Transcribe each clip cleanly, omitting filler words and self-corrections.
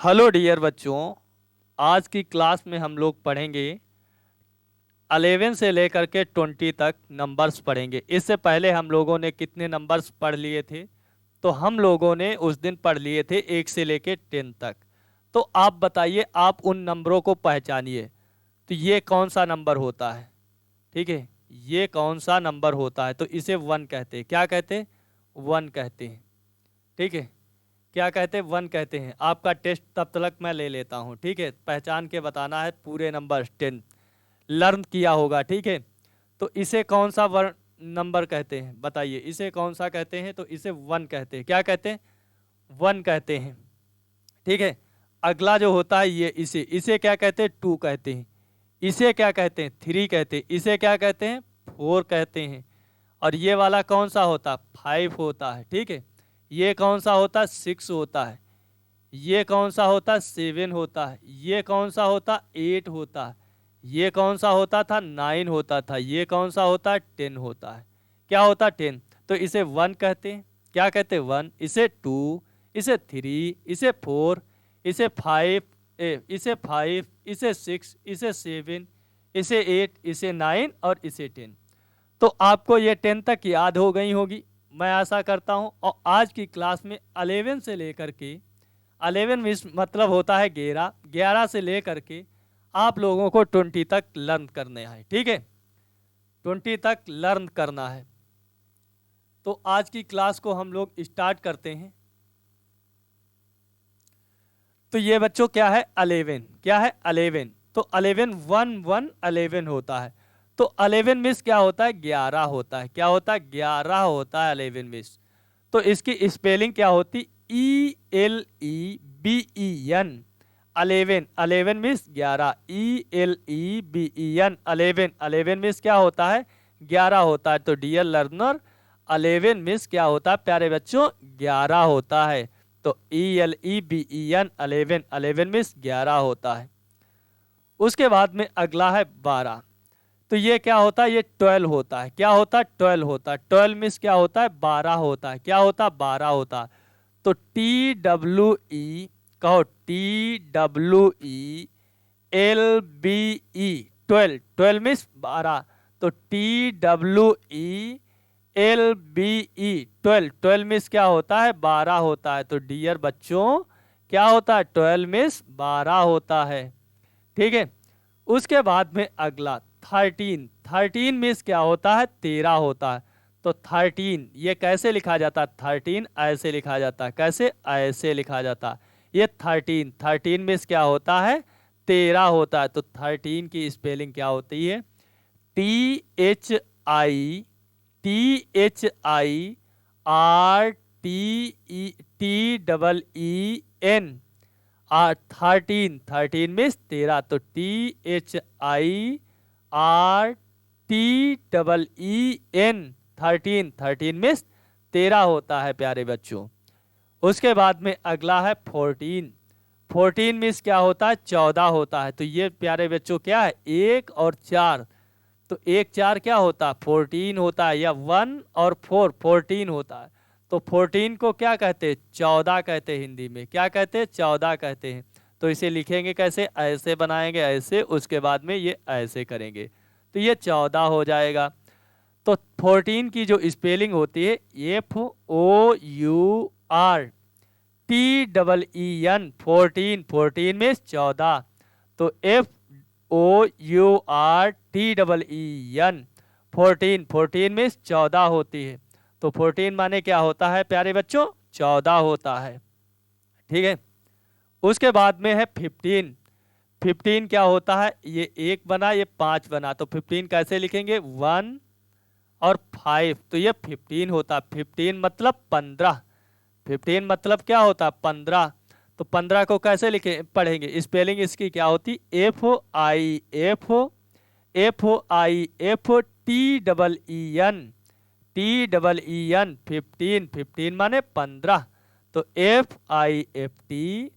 Hello dear बच्चों, आज की क्लास में हम लोग पढ़ेंगे 11 से लेकर के 20 तक नंबर्स पढ़ेंगे। इससे पहले हम लोगों ने कितने नंबर्स पढ़ लिए थे? तो हम लोगों ने उस दिन पढ़ लिए थे 1 से लेकर 10 तक। तो आप बताइए, आप उन नंबरों को पहचानिए। तो ये कौन सा नंबर होता है? ठीक है, ये कौन सा नंबर होता है? तो इसे 1 कहते हैं। क्या कहते हैं? 1 कहते हैं। ठीक है, क्या कहते हैं? 1 कहते हैं। आपका टेस्ट तब तक मैं ले लेता हूँ। ठीक है, पहचान के बताना है पूरे नंबर 10 लर्न किया होगा। ठीक है, तो इसे कौन सा वर्ण नंबर कहते हैं? बताइए, इसे कौन सा कहते हैं? तो इसे 1 कहते हैं। क्या कहते हैं? 1 कहते हैं। ठीक है, अगला जो होता है ये इसे क्या कहते हैं? 2 कहते हैं। इसे क्या कहते हैं? 3 कहते हैं। इसे क्या कहते हैं? 4 कहते हैं। और ये वाला कौन सा होता? 5 होता है। ठीक है, ये कौन सा होता? 6 होता है। ये कौन सा होता? 7 होता है। ये कौन सा होता? 8 होता है। ये कौन सा होता था? 9 होता था। ये कौन सा होता? 10 होता है। क्या होता? 10। तो इसे 1 कहते हैं। क्या कहते हैं? 1। इसे 2, इसे 3, इसे 4, इसे 5, इसे 5, इसे 6, इसे 7, इसे 8, इसे 9 और इसे 10। तो आपको ये 10 तक याद हो गई होगी, मैं आशा करता हूँ। और आज की क्लास में 11 से लेकर के 11 मतलब होता है 11, 11 से लेकर के आप लोगों को 20 तक लर्न करने हैं। ठीक है, 20 तक लर्न करना है। तो आज की क्लास को हम लोग स्टार्ट करते हैं। तो ये बच्चों क्या है? 11। क्या है? 11। तो 11 1 1 11 होता है। तो 11 मिस क्या होता है? 11 होता है। क्या होता है? 11 होता है 11 मिस। तो इसकी स्पेलिंग क्या होती? ELEBEN 11। 11 मिस 11। ELEBEN 11। 11 मिस क्या होता है? 11 होता है। तो डियर लर्नर, 11 मिस क्या होता है प्यारे बच्चों? 11 होता है। तो ELEBEN 11। 11 मिस 11 होता है। उसके बाद में अगला है 12। तो ये क्या होता है? ये 12 होता है। क्या होता है? 12 होता है। 12 मिस क्या होता है? 12 होता है। क्या होता है? 12 होता है। तो TWE कहो, TWELBE 12। 12 मिस 12। तो TWELBE 12। 12 मिस क्या होता है? 12 होता है। तो डियर बच्चों, क्या होता है? 12 मिस 12 होता है। ठीक है, उसके बाद में अगला 13। 13 मिस क्या होता है? 13 होता है। तो 13 ये कैसे लिखा जाता है? 13 ऐसे लिखा जाता है। कैसे? ऐसे लिखा जाता है। ये 13 मिस क्या होता है? 13 होता है। तो 13 की स्पेलिंग क्या होती है? THITRTEN 13। 13 मिस 13। तो THIRTEEN 13। 13 मिस 13 होता है प्यारे बच्चों। उसके बाद में अगला है 14। 14 मिस क्या होता है? 14 होता है। तो ये प्यारे बच्चों क्या है? 1 और 4। तो 1 4 क्या होता है? 14 होता है। या 1 और 4 14 होता है। तो 14 को क्या कहते हैं? 14 कहते हैं। हिंदी में क्या कहते हैं? 14 कहते हैं। तो इसे लिखेंगे कैसे? ऐसे बनाएंगे, ऐसे, उसके बाद में ये ऐसे करेंगे, तो ये 14 हो जाएगा। तो 14 की जो स्पेलिंग होती है FOURTEEN 14। 14 में 14। तो FOURTEEN 14। 14 में 14 होती है। तो 14 माने क्या होता है प्यारे बच्चों? 14 होता है। ठीक है, उसके बाद में है 15। 15 क्या होता है? ये 1 बना, ये 5 बना। तो 15 कैसे लिखेंगे? 1 और 5। तो ये 15 होता है। 15 मतलब 15। 15 मतलब क्या होता है? 15। तो 15 को कैसे लिखे पढ़ेंगे? स्पेलिंग इसकी क्या होती? FOIFTEEN 15। 15 माने 15। तो FIFTEEN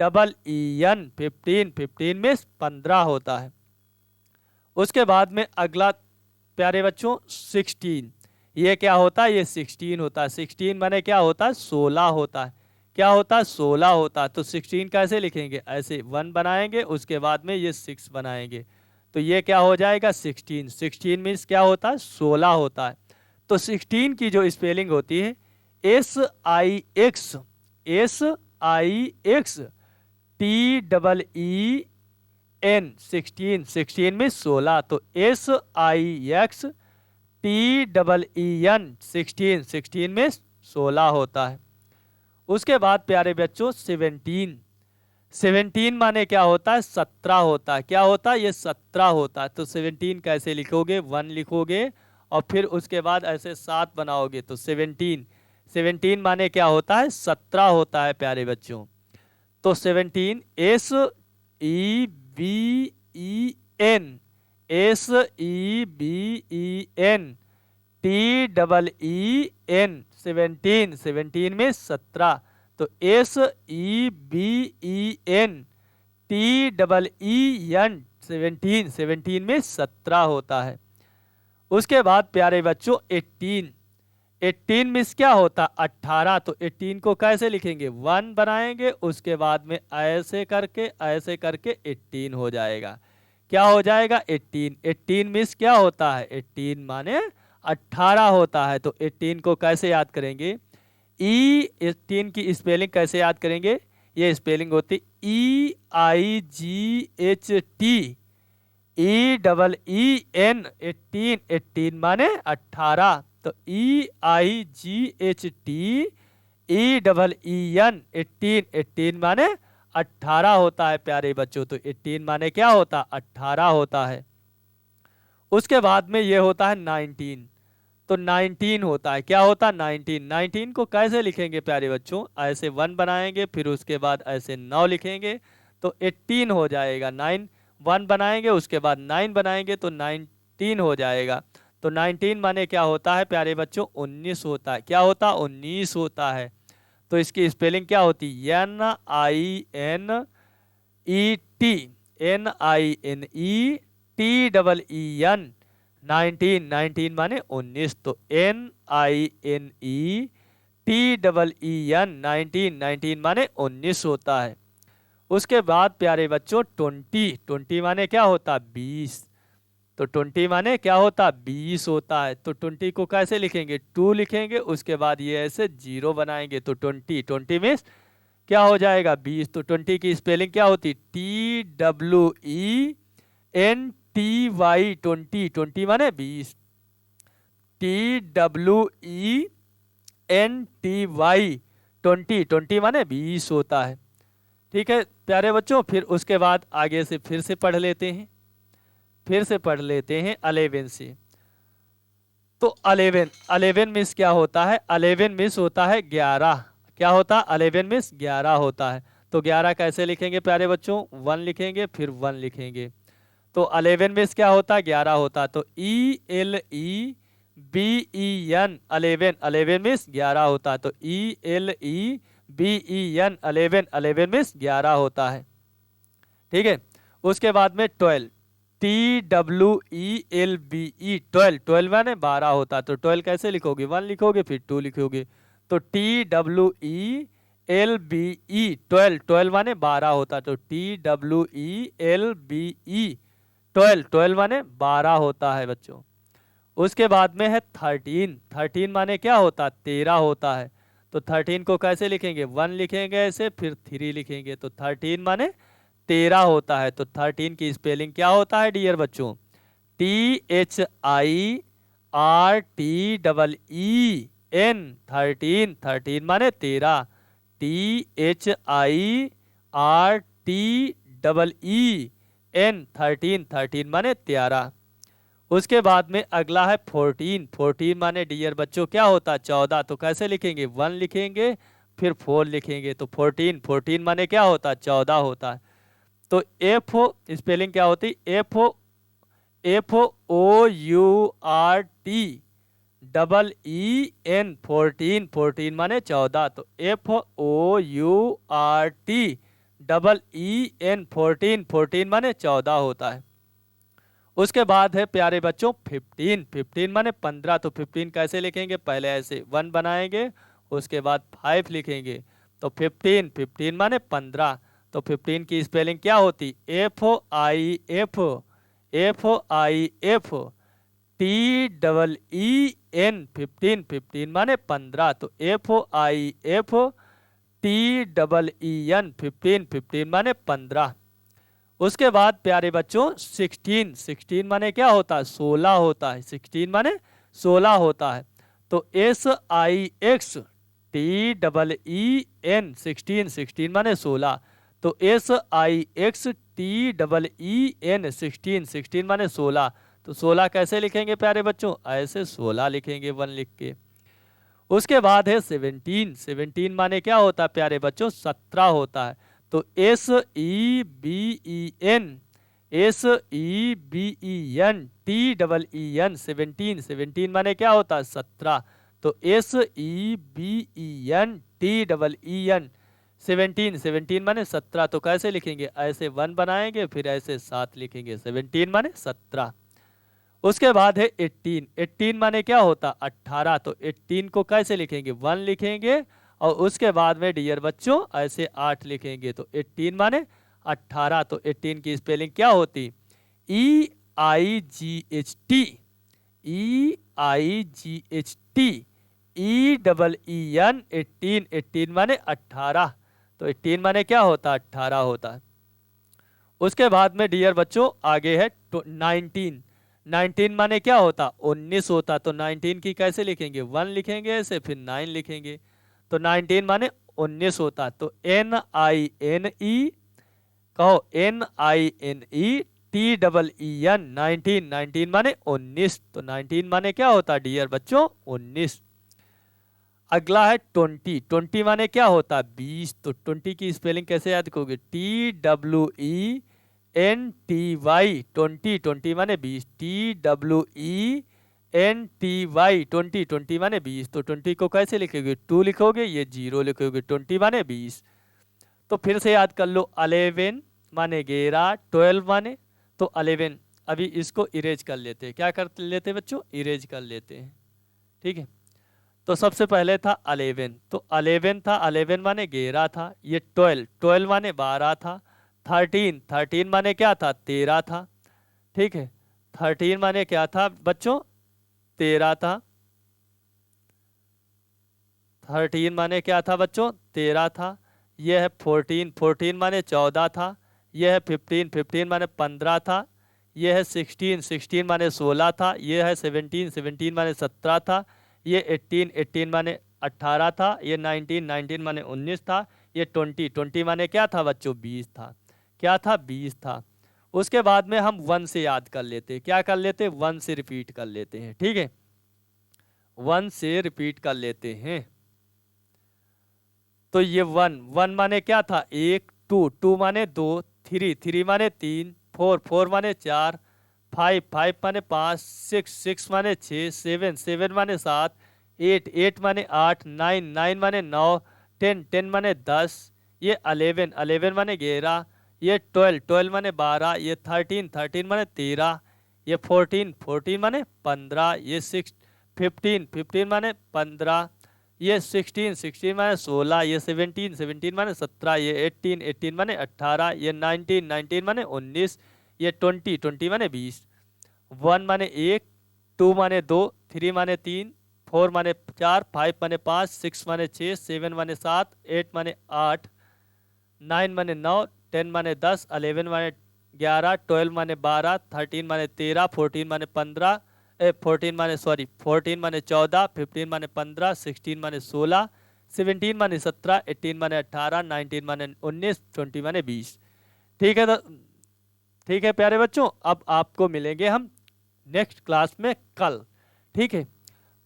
15। 15 में 15 होता है। उसके बाद में अगला प्यारे बच्चों 16। ये क्या होता है? ये 16 होता है। 16 माने क्या होता है? 16 होता है। क्या होता है 16 होता है। तो 16 कैसे लिखेंगे, ऐसे 1 बनाएंगे, उसके बाद में ये 6 बनाएंगे, तो ये क्या हो जाएगा 16। 16 मीन्स क्या होता है 16 होता है। तो 16 की जो स्पेलिंग होती है SIX, SIX TEEN, 16, 16 में 16, तो SIX TEEN 16, 16 में 16 होता है। उसके बाद प्यारे बच्चों 17, 17 माने क्या होता है 17 होता है। क्या होता है ये 17 होता है। तो 17 कैसे लिखोगे, 1 लिखोगे और फिर उसके बाद ऐसे 7 बनाओगे, तो 17, 17 माने क्या होता है 17 होता है प्यारे बच्चों। तो 17 SEVEN, SEVEN TEEN 17, 17 में 17, तो SEVEN TEEN 17, 17 में 17 होता है। उसके बाद प्यारे बच्चों 18, 18 मिस क्या होता 18, तो 18 को कैसे लिखेंगे 1 बनाएंगे, उसके बाद में ऐसे करके 18 हो जाएगा। क्या हो जाएगा 18, 18 मिस क्या होता है 18 माने 18 होता है। तो 18 को कैसे याद करेंगे, 18 की स्पेलिंग कैसे याद करेंगे, ये स्पेलिंग होती EIGHT EEEN 18, 18 माने 18, तो EIGHT EEEN 18, 18 माने 18 होता है प्यारे बच्चों। तो 18 माने क्या होता 18 होता है। उसके बाद में ये होता है 19, तो 19 होता है, क्या होता है 19, 19 को कैसे लिखेंगे प्यारे बच्चों, ऐसे 1 बनाएंगे, फिर उसके बाद ऐसे 9 लिखेंगे, तो 18 हो जाएगा। 9 1 बनाएंगे, उसके बाद 9 बनाएंगे, तो 19 हो जाएगा। तो 19 माने क्या होता है प्यारे बच्चों 19 होता है। क्या होता 19 होता है। तो इसकी स्पेलिंग क्या होती NINETNINETEEN 19, 19 माने 19, तो NINETEEN 19, 19 माने 19 होता है। उसके बाद प्यारे बच्चों 20, 20 माने क्या होता 20, तो 20 माने क्या होता 20 होता है। तो 20 को कैसे लिखेंगे 2 लिखेंगे, उसके बाद ये ऐसे 0 बनाएंगे, तो 20, 20 में क्या हो जाएगा 20। तो 20 की स्पेलिंग क्या होती TWENTY 20, 20 माने 20, TWENTY 20, 20 माने 20 होता है। ठीक है प्यारे बच्चों, फिर उसके बाद आगे से फिर से पढ़ लेते हैं, 11 से। तो 11, 11 मिस क्या होता है, 11 मिस होता है 11। क्या होता है 11 मिस 11 होता है। तो 11 कैसे लिखेंगे प्यारे बच्चों 1 लिखेंगे, फिर 1 लिखेंगे, तो 11 मिस क्या होता है 11 होता है। तो ELEBEN 11, 11 मिस 11 होता है। तो ELEBEN 11, 11 मिस 11 होता है। ठीक है, उसके बाद में 12, TWELBE 12, 12 माने 12 होता है। तो 12 कैसे लिखोगे 1 लिखोगे, फिर 2 लिखोगे, तो TWELBE 12, 12 माने 12 होता है। तो TWELBE 12, 12 माने 12 होता है बच्चों। उसके बाद में है 13, 13 माने क्या होता है 13 होता है। तो 13 को कैसे लिखेंगे 1 लिखेंगे ऐसे, फिर 3 लिखेंगे, तो 13 माने 13 होता है। तो 13 की स्पेलिंग क्या होता है डियर बच्चों, THIRTEEN 13, 13 माने 13, THIRTEEN 13, 13 माने 13। उसके बाद में अगला है 14, 14 माने डियर बच्चों क्या होता है 14। तो कैसे लिखेंगे 1 लिखेंगे, फिर 4 लिखेंगे, तो 14, 14 माने क्या होता है 14 होता है। तो स्पेलिंग क्या होती FOURTEEN 14, 14 माने 14, तो FOURTEEN 14, 14 माने 14 होता है। उसके बाद है प्यारे बच्चों 15, 15 माने 15, तो 15 कैसे लिखेंगे पहले ऐसे 1 बनाएंगे, उसके बाद 5 लिखेंगे, तो 15, 15 माने 15, तो 15 की स्पेलिंग क्या होती? FOIF, FOIF, TEEN, 15, 15 माने 15, तो FOIF TEEN, 15, 15 माने 15। उसके बाद प्यारे बच्चों 16, 16 माने क्या होता है? 16 होता है, 16 माने 16 होता है, तो SIXTEEN, 16, 16 माने 16, तो SIXTEEN, 16, 16 माने 16, तो 16 कैसे लिखेंगे प्यारे बच्चों? ऐसे 16 लिखेंगे 1 लिख के। उसके बाद है 17, 17 माने क्या होता है प्यारे बच्चों? 17 होता है, तो SEBEN, SEBEN TEEN, 17, 17 माने क्या होता है? 17, तो SEBEN TEEN, 17, 17 माने 17, तो कैसे लिखेंगे? ऐसे 1 बनाएंगे, फिर ऐसे 7 लिखेंगे, 17 माने 17। उसके बाद है 18, 18 माने क्या होता? 18, तो 18 को कैसे लिखेंगे? 1 लिखेंगे, और उसके बाद में डियर बच्चों ऐसे 8 लिखेंगे, तो 18 माने 18, तो 18 की स्पेलिंग क्या होती? EIGHT, EIGHT EEN, 18, 18 माने 18, तो 18 माने क्या होता? 18 होता है। उसके बाद में डियर बच्चों आगे है 19, 19 माने क्या होता? 19 होता, तो 19 की कैसे लिखेंगे? 1 लिखेंगे ऐसे, फिर 9 लिखेंगे, तो 19 माने 19 होता, तो NINE, कहो NINE TEEN, 19, 19 माने 19, तो 19 माने क्या होता डियर बच्चों? 19। अगला है 20, 20 माने क्या होता? 20, तो 20 की स्पेलिंग कैसे याद करोगे? TWENTY, 20, 20 माने 20, TWENTY, 20, 20 माने 20, तो 20 को कैसे लिखोगे? 2 लिखोगे, ये 0 लिखोगे, 20 माने 20। तो फिर से याद कर लो, 11 माने 11, 12 माने, तो 11, अभी इसको इरेज कर लेते हैं। क्या कर लेते हैं बच्चों? इरेज कर लेते हैं, ठीक है। तो सबसे पहले था 11, तो 11 था, 11 माने 11 था, ये 12, 12 माने 12 था, 13, 13 माने क्या था? 13 था, ठीक है। 13 माने क्या था बच्चों? 13 था। 13 माने क्या था बच्चों? 13 था। यह है 14, 14 माने 14 था। यह है 15, 15 माने 15 था। यह है 16, 16 माने 16 था। यह है 17, 17 माने 17 था। ये 18, 18 माने 18 था। ये 19, 19 माने 19 था। ये 20, 20 माने क्या था बच्चों? 20 था। क्या था? 20 था। उसके बाद में हम 1 से याद कर लेते हैं। क्या कर लेते हैं? 1 से रिपीट कर लेते हैं, ठीक है। 1 से रिपीट कर लेते हैं। तो ये 1, 1 माने क्या था? 1, 2, 2 माने 2, 3, 3 माने 3, 4, 4 माने 4, 5, 5 माने 5, 6, 6 माने 6, 7, 7 माने 7, 8, 8 माने 8, 9, 9 माने 9, 10, 10 माने 10, ये 11, 11 माने 11, ये 12, 12 माने 12, ये 13, 13 माने 13, ये 14, 14 माने 15, ये 6, 15, 15 माने 15, ये 16, 16 माने 16, ये 17, 17 माने 17, ये 18, 18 माने 18, ये 19, 19 माने 19, ये 20, 20 माने 20। 1 माने 1, 2 माने 2, 3 माने 3, 4 माने 4, 5 माने 5, 6 माने 6, 7 माने 7, 8 माने 8, 9 माने 9, 10 माने 10, 11 माने 11, 12 माने 12, 13 माने 13, 14 माने 15, 14 माने 14 माने 14, 15 माने 15, 16 माने 16, 17 माने 17, 18 माने 18, 19 माने 19, 20 माने 20। ठीक है, तो ठीक है प्यारे बच्चों, अब आपको मिलेंगे हम नेक्स्ट क्लास में कल, ठीक है।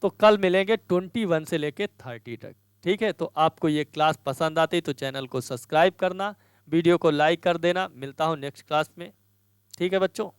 तो कल मिलेंगे 21 से लेके 30 तक, ठीक है। तो आपको ये क्लास पसंद आती तो चैनल को सब्सक्राइब करना, वीडियो को लाइक कर देना। मिलता हूँ नेक्स्ट क्लास में, ठीक है बच्चों।